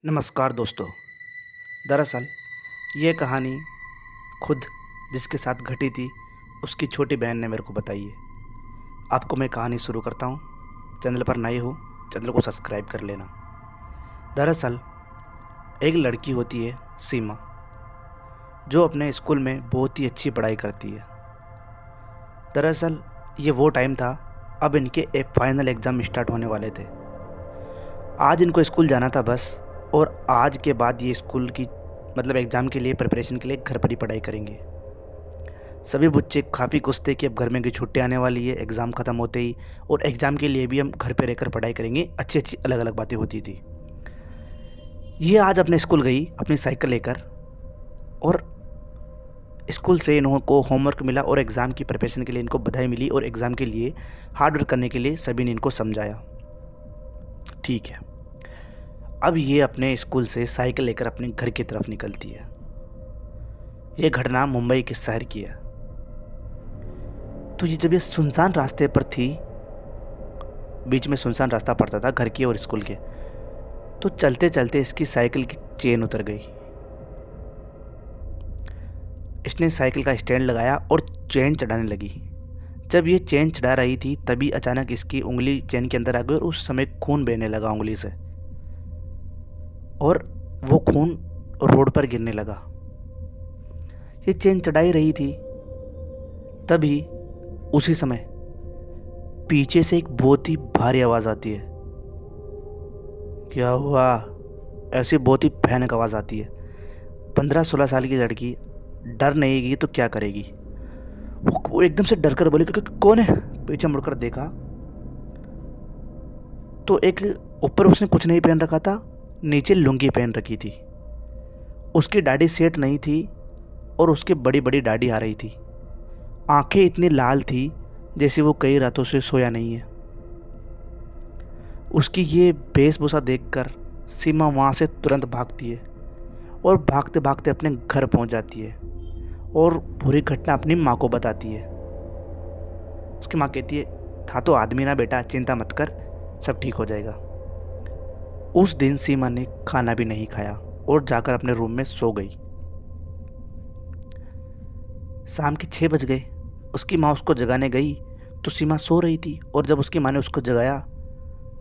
नमस्कार दोस्तों। दरअसल ये कहानी खुद जिसके साथ घटी थी उसकी छोटी बहन ने मेरे को बताई है। आपको मैं कहानी शुरू करता हूँ। चैनल पर नए हो, चैनल को सब्सक्राइब कर लेना। दरअसल एक लड़की होती है सीमा, जो अपने स्कूल में बहुत ही अच्छी पढ़ाई करती है। दरअसल ये वो टाइम था, अब इनके एक फाइनल एग्ज़ाम स्टार्ट होने वाले थे। आज इनको स्कूल जाना था बस, और आज के बाद ये स्कूल की एग्ज़ाम के लिए प्रिपरेशन के लिए घर पर ही पढ़ाई करेंगे। सभी बच्चे काफ़ी खुश थे कि अब घर में की छुट्टी आने वाली है एग्ज़ाम ख़त्म होते ही, और एग्ज़ाम के लिए भी हम घर पे रहकर पढ़ाई करेंगे। अच्छी-अच्छी अलग-अलग बातें होती थी। ये आज अपने स्कूल गई अपनी साइकिल लेकर, और स्कूल से इनको होमवर्क मिला और एग्ज़ाम की प्रिपरेशन के लिए इनको बधाई मिली, और एग्ज़ाम के लिए हार्ड वर्क करने के लिए सभी ने इनको समझाया। ठीक है, अब ये अपने स्कूल से साइकिल लेकर अपने घर की तरफ निकलती है। ये घटना मुंबई के शहर की है। तो ये जब ये सुनसान रास्ते पर थी, बीच में सुनसान रास्ता पड़ता था घर के और स्कूल के, तो चलते चलते इसकी साइकिल की चेन उतर गई। इसने साइकिल का स्टैंड लगाया और चेन चढ़ाने लगी। जब ये चेन चढ़ा रही थी तभी अचानक इसकी उंगली चेन के अंदर आ गई, और उस समय खून बहने लगा उंगली से, और वो खून रोड पर गिरने लगा। ये चेन चढ़ाई रही थी, तभी उसी समय पीछे से एक बहुत ही भारी आवाज़ आती है। क्या हुआ? ऐसी बहुत ही भयानक आवाज़ आती है। 15-16 साल की लड़की डर नहीं गई तो क्या करेगी? वो एकदम से डर कर बोली कि कौन है? पीछे मुड़कर देखा तो एक ऊपर उसने कुछ नहीं पहन रखा था, नीचे लुंगी पहन रखी थी। उसकी दाढ़ी सेट नहीं थी और उसकी बड़ी बड़ी दाढ़ी आ रही थी। आंखें इतनी लाल थी जैसे वो कई रातों से सोया नहीं है। उसकी ये वेशभूषा देखकर सीमा वहाँ से तुरंत भागती है, और भागते भागते अपने घर पहुँच जाती है, और पूरी घटना अपनी माँ को बताती है। उसकी माँ कहती है, था तो आदमी ना बेटा, चिंता मत कर, सब ठीक हो जाएगा। उस दिन सीमा ने खाना भी नहीं खाया और जाकर अपने रूम में सो गई। शाम के 6 बज गए। उसकी माँ उसको जगाने गई तो सीमा सो रही थी, और जब उसकी माँ ने उसको जगाया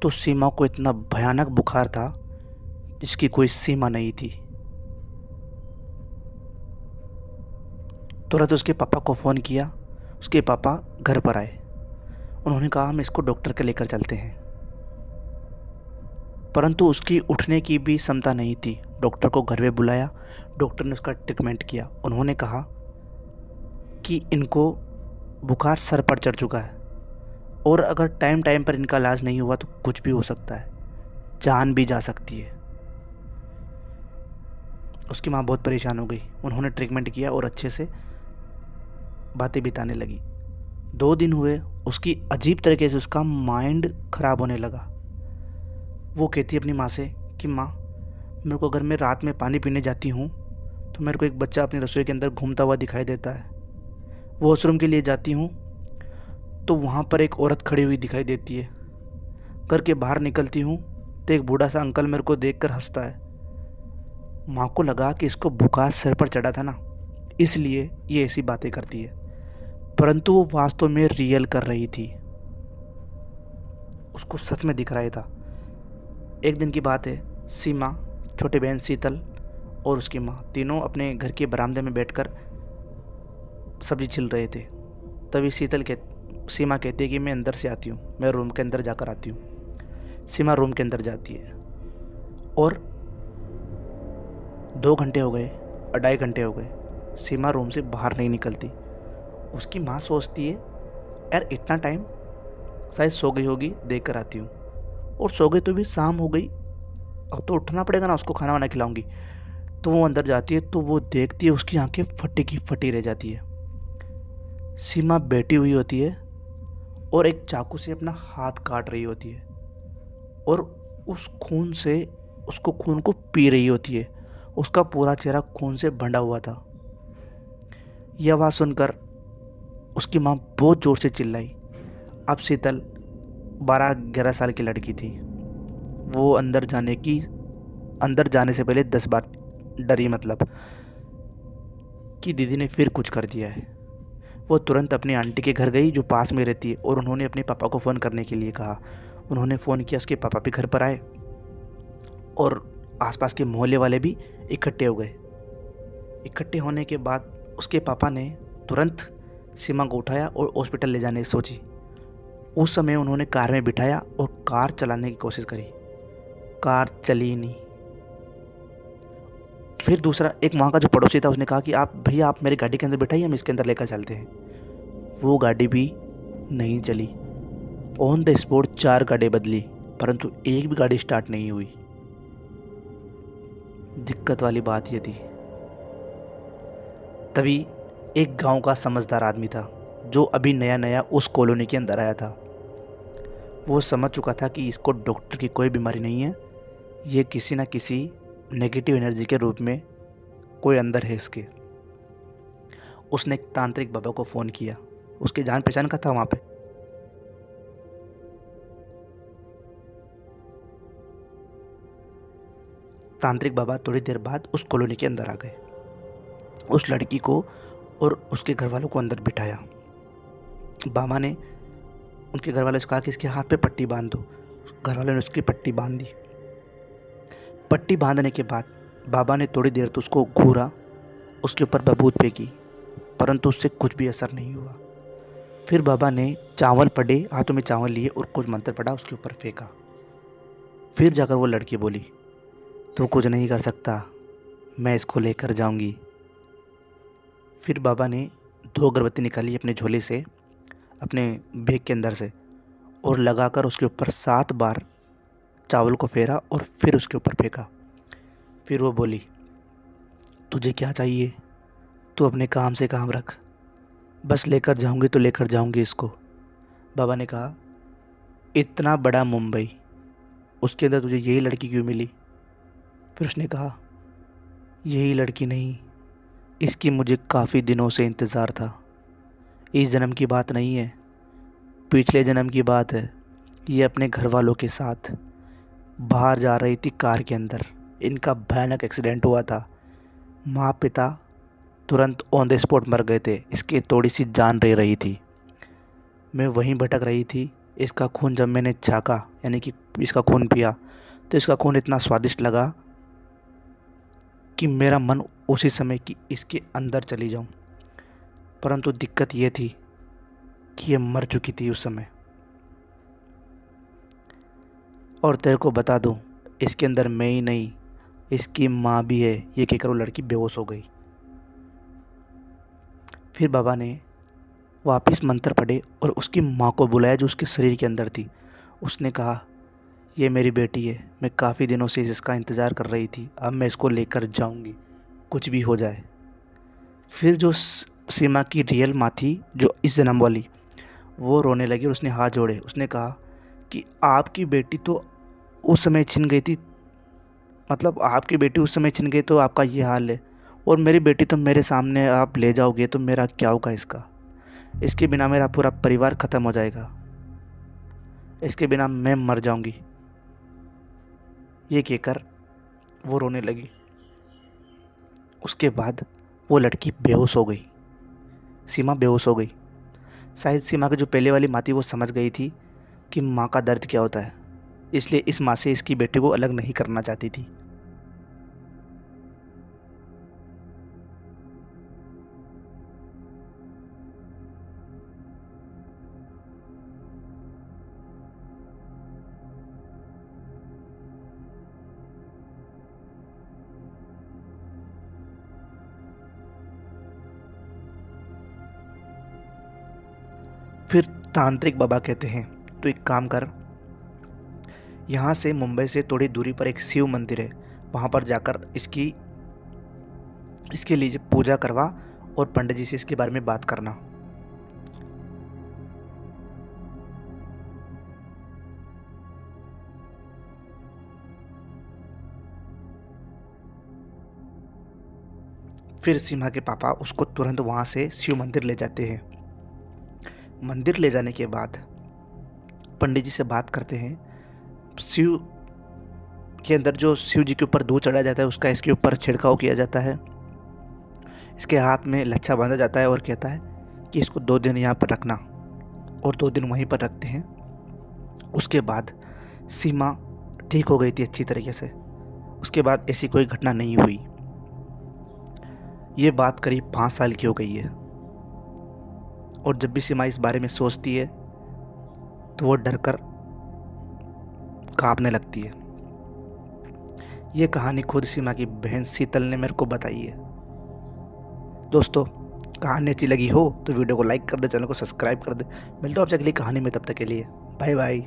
तो सीमा को इतना भयानक बुखार था जिसकी कोई सीमा नहीं थी। तुरंत उसके पापा को फ़ोन किया। उसके पापा घर पर आए। उन्होंने कहा हम इसको डॉक्टर के लेकर चलते हैं, परंतु उसकी उठने की भी क्षमता नहीं थी। डॉक्टर को घर में बुलाया। डॉक्टर ने उसका ट्रीटमेंट किया। उन्होंने कहा कि इनको बुखार सर पर चढ़ चुका है, और अगर टाइम टाइम पर इनका इलाज नहीं हुआ तो कुछ भी हो सकता है, जान भी जा सकती है। उसकी माँ बहुत परेशान हो गई। उन्होंने ट्रीटमेंट किया और अच्छे से बातें बिताने लगी। 2 दिन हुए। उसकी अजीब तरीके से उसका माइंड ख़राब होने लगा। वो कहती है अपनी माँ से कि माँ, मेरे को अगर मैं रात में पानी पीने जाती हूँ तो मेरे को एक बच्चा अपनी रसोई के अंदर घूमता हुआ दिखाई देता है। वॉशरूम के लिए जाती हूँ तो वहाँ पर एक औरत खड़ी हुई दिखाई देती है। घर के बाहर निकलती हूँ तो एक बूढ़ा सा अंकल मेरे को देखकर हंसता है। माँ को लगा कि इसको बुखार सर पर चढ़ा था ना, इसलिए ये ऐसी बातें करती है, परंतु वो वास्तव में रियल कर रही थी। उसको सच में दिख रहा था। एक दिन की बात है, सीमा, छोटी बहन शीतल और उसकी माँ तीनों अपने घर के बरामदे में बैठकर सब्जी छिल रहे थे। तभी सीमा कहती है कि मैं अंदर से आती हूँ, मैं रूम के अंदर जाकर आती हूँ। सीमा रूम के अंदर जाती है, और 2 घंटे हो गए, 2.5 घंटे हो गए, सीमा रूम से बाहर नहीं निकलती। उसकी माँ सोचती है यार इतना टाइम, शायद सो गई होगी, देख कर आती हूँ। और सो गई तो भी शाम हो गई, अब तो उठना पड़ेगा ना, उसको खाना वाना खिलाऊंगी। तो वो अंदर जाती है तो वो देखती है उसकी आंखें फटी की फटी रह जाती है। सीमा बैठी हुई होती है और एक चाकू से अपना हाथ काट रही होती है, और उस खून से उसको खून को पी रही होती है। उसका पूरा चेहरा खून से बंधा हुआ था। यह आवाज़ सुनकर उसकी माँ बहुत ज़ोर से चिल्लाई। अब शीतल 12-11 साल की लड़की थी। वो अंदर जाने की अंदर जाने से पहले 10 बार डरी, मतलब कि दीदी ने फिर कुछ कर दिया है। वो तुरंत अपनी आंटी के घर गई जो पास में रहती है, और उन्होंने अपने पापा को फ़ोन करने के लिए कहा। उन्होंने फ़ोन किया, उसके पापा भी घर पर आए और आसपास के मोहल्ले वाले भी इकट्ठे हो गए। इकट्ठे होने के बाद उसके पापा ने तुरंत सीमा को उठाया और हॉस्पिटल ले जाने की सोची। उस समय उन्होंने कार में बिठाया और कार चलाने की कोशिश करी, कार चली नहीं। फिर दूसरा एक वहाँ का जो पड़ोसी था उसने कहा कि आप भैया आप मेरी गाड़ी के अंदर बिठाइए, हम इसके अंदर लेकर चलते हैं। वो गाड़ी भी नहीं चली। ऑन द स्पॉट 4 गाड़ी बदली, परंतु एक भी गाड़ी स्टार्ट नहीं हुई। दिक्कत वाली बात ये थी। तभी एक गांव का समझदार आदमी था जो अभी नया नया उस कॉलोनी के अंदर आया था। वो समझ चुका था कि इसको डॉक्टर की कोई बीमारी नहीं है, ये किसी न किसी नेगेटिव एनर्जी के रूप में कोई अंदर है इसके। उसने एक तांत्रिक बाबा को फ़ोन किया, उसके जान पहचान का था वहाँ पे। तांत्रिक बाबा थोड़ी देर बाद उस कॉलोनी के अंदर आ गए। उस लड़की को और उसके घर वालों को अंदर बिठाया। बाबा ने उनके घर वालों से कहा कि इसके हाथ पे पट्टी बांध दो। घर वालों ने उसकी पट्टी बांध दी। पट्टी बांधने के बाद बाबा ने थोड़ी देर तो उसको घूरा, उसके ऊपर बबूत फेंकी, परंतु उससे कुछ भी असर नहीं हुआ। फिर बाबा ने चावल पड़े, हाथों में चावल लिए और कुछ मंत्र पड़ा, उसके ऊपर फेंका। फिर जाकर वो लड़की बोली, तू कुछ नहीं कर सकता, मैं इसको लेकर जाऊंगी। फिर बाबा ने 2 अगरबत्ती निकाली अपने झोले से, अपने बैग के अंदर से, और लगाकर उसके ऊपर 7 बार चावल को फेरा और फिर उसके ऊपर फेंका। फिर वो बोली, तुझे क्या चाहिए, तू अपने काम से काम रख, बस लेकर जाऊंगी तो लेकर जाऊंगी इसको। बाबा ने कहा, इतना बड़ा मुंबई, उसके अंदर तुझे यही लड़की क्यों मिली? फिर उसने कहा, यही लड़की नहीं, इसकी मुझे काफ़ी दिनों से इंतज़ार था। इस जन्म की बात नहीं है, पिछले जन्म की बात है। ये अपने घर वालों के साथ बाहर जा रही थी कार के अंदर, इनका भयानक एक्सीडेंट हुआ था। माँ पिता तुरंत ऑन द स्पॉट मर गए थे, इसकी थोड़ी सी जान रह रही थी। मैं वहीं भटक रही थी। इसका खून जब मैंने झाँका, यानी कि इसका खून पिया, तो इसका खून इतना स्वादिष्ट लगा कि मेरा मन उसी समय कि इसके अंदर चली जाऊं। परंतु दिक्कत ये थी कि ये मर चुकी थी उस समय। और तेरे को बता दूं, इसके अंदर मैं ही नहीं, इसकी माँ भी है। ये कहकर वो लड़की बेहोश हो गई। फिर बाबा ने वापस मंत्र पढ़े और उसकी माँ को बुलाया जो उसके शरीर के अंदर थी। उसने कहा, ये मेरी बेटी है, मैं काफ़ी दिनों से इसका इंतज़ार कर रही थी, अब मैं इसको लेकर जाऊंगी, कुछ भी हो जाए। फिर जो सीमा की रियल माँ थी, जो इस जन्म वाली, वो रोने लगी और उसने हाथ जोड़े। उसने कहा कि आपकी बेटी तो उस समय छिन गई थी, मतलब आपकी बेटी उस समय छिन गई तो आपका ये हाल है, और मेरी बेटी तो मेरे सामने आप ले जाओगे तो मेरा क्या होगा? इसके बिना मेरा पूरा परिवार ख़त्म हो जाएगा, इसके बिना मैं मर जाऊंगी। ये कहकर वो रोने लगी। उसके बाद वो लड़की बेहोश हो गई, सीमा बेहोश हो गई। शायद सीमा की जो पहले वाली माँ थी वो समझ गई थी कि माँ का दर्द क्या होता है, इसलिए इस माँ से इसकी बेटे को अलग नहीं करना चाहती थी। फिर तांत्रिक बाबा कहते हैं, तो एक काम कर, यहाँ से मुंबई से थोड़ी दूरी पर एक शिव मंदिर है, वहाँ पर जाकर इसके लिए पूजा करवा और पंडित जी से इसके बारे में बात करना। फिर सीमा के पापा उसको तुरंत वहाँ से शिव मंदिर ले जाते हैं। मंदिर ले जाने के बाद पंडित जी से बात करते हैं। शिव के अंदर जो शिव जी के ऊपर दूध चढ़ाया जाता है उसका इसके ऊपर छिड़काव किया जाता है। इसके हाथ में लच्छा बांधा जाता है और कहता है कि इसको 2 दिन यहाँ पर रखना, और 2 दिन वहीं पर रखते हैं। उसके बाद सीमा ठीक हो गई थी अच्छी तरीके से। उसके बाद ऐसी कोई घटना नहीं हुई। ये बात करीब 5 साल की हो गई है, और जब भी सीमा इस बारे में सोचती है तो वो डर कर कांपने लगती है। ये कहानी खुद सीमा की बहन शीतल ने मेरे को बताई है। दोस्तों, कहानी अच्छी लगी हो तो वीडियो को लाइक कर दे, चैनल को सब्सक्राइब कर दे। मिलता हूँ आपसे अगली कहानी में, तब तक के लिए बाय बाय।